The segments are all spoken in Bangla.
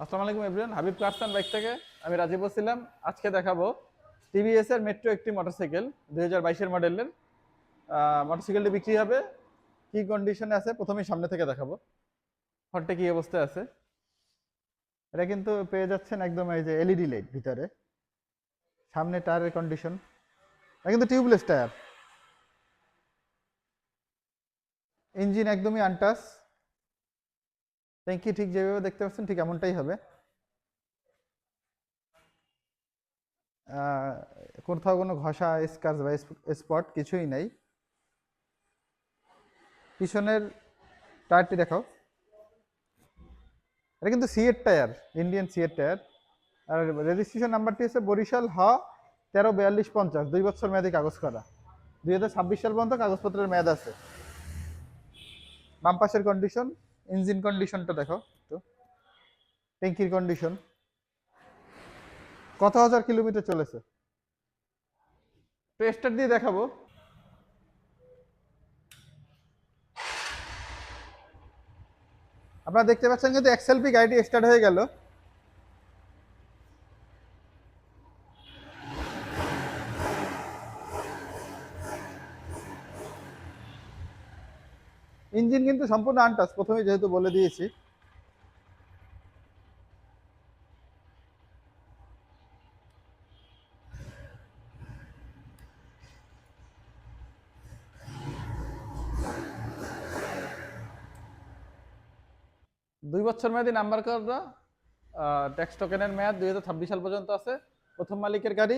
আসসালামু আলাইকুম এভরিওয়ান, হাবিব কারসান বাইক থেকে আমি রাজীব বলছিলাম। আজকে দেখাবো টিভিএস এর মেট্রো একটি মোটরসাইকেল 2022 মডেলের। মোটরসাইকেলটি বিক্রি হবে, কি কন্ডিশনে আছে প্রথমেই সামনে থেকে দেখাবো। ফ্রন্টে কি অবস্থায় আছে, এটা কিন্তু পেয়ে যাচ্ছেন একদম এই যে এলইডি লাইট ভিতরে। সামনে টায়ারের কন্ডিশন, এটা কিন্তু টিউবলেস টায়ার। ইঞ্জিন একদমই আনটাচ, ট্যাঙ্কি ঠিক যেভাবে দেখতে পাচ্ছেন ঠিক এমনটাই হবে। কোথাও কোনো ঘষা, স্ক্র্যাচ বা স্পট কিছুই নাই। পিছনের টায়ারটি দেখাও, এটা কিন্তু সিএর টায়ার, ইন্ডিয়ান সিএর টায়ার। আর রেজিস্ট্রেশন নাম্বারটি হচ্ছে বরিশাল 134250, 2 বছর মেয়াদি কাগজ করা। 2026 সাল পর্যন্ত কাগজপত্রের মেয়াদ আছে। বাম পাশের কন্ডিশন, ইঞ্জিন কন্ডিশনটা দেখো তো, ট্যাঙ্কির কন্ডিশন, কত হাজার কিলোমিটার চলেছে টেস্টার দিয়ে দেখাবো। আপনারা দেখতে পাচ্ছেন কিন্তু এক্সএলপি গাড়িটি স্টার্ট হয়ে গেল। ইঞ্জিন কিন্তু সম্পূর্ণ আনটাচ, প্রথমেই যেহেতু বলে দিয়েছি। দুই বছর মেয়াদি নাম্বার করা, ট্যাক্স টোকেনের মেয়াদ 2026 সাল পর্যন্ত আছে। প্রথম মালিকের গাড়ি,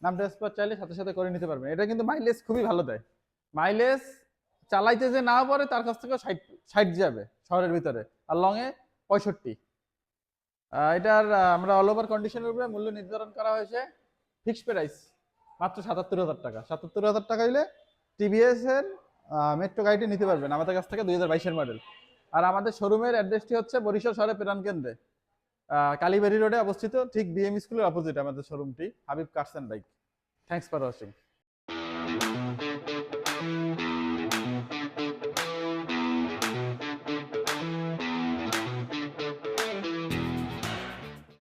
নাম ট্রান্সফার চাইলে সাথে সাথে করে নিতে পারবেন। এটা কিন্তু মাইলেজ খুবই ভালো দেয়। মাইলেজ চালাইতে যে না পারে তার কাছ থেকে 60 যাবে শহরের ভিতরে, আর লংয়ে 65। এটার আমরা অল ওভার কন্ডিশনের উপরে মূল্য নির্ধারণ করা হয়েছে ফিক্সড প্রাইস মাত্র 77,000 টাকা। 77,000 টাকা হইলে টিভিএস এর মেট্রো গাড়িটি নিতে পারবেন আমাদের কাছ থেকে, 2022 মডেল। আর আমাদের শোরুমের অ্যাড্রেসটি হচ্ছে বরিশাল শহরের প্রাণ কেন্দ্রে, কালীবাড়ি রোডে অবস্থিত, ঠিক বিএম স্কুলের অপোজিট আমাদের শোরুমটি, Habib cars and bike. Thanks for watching.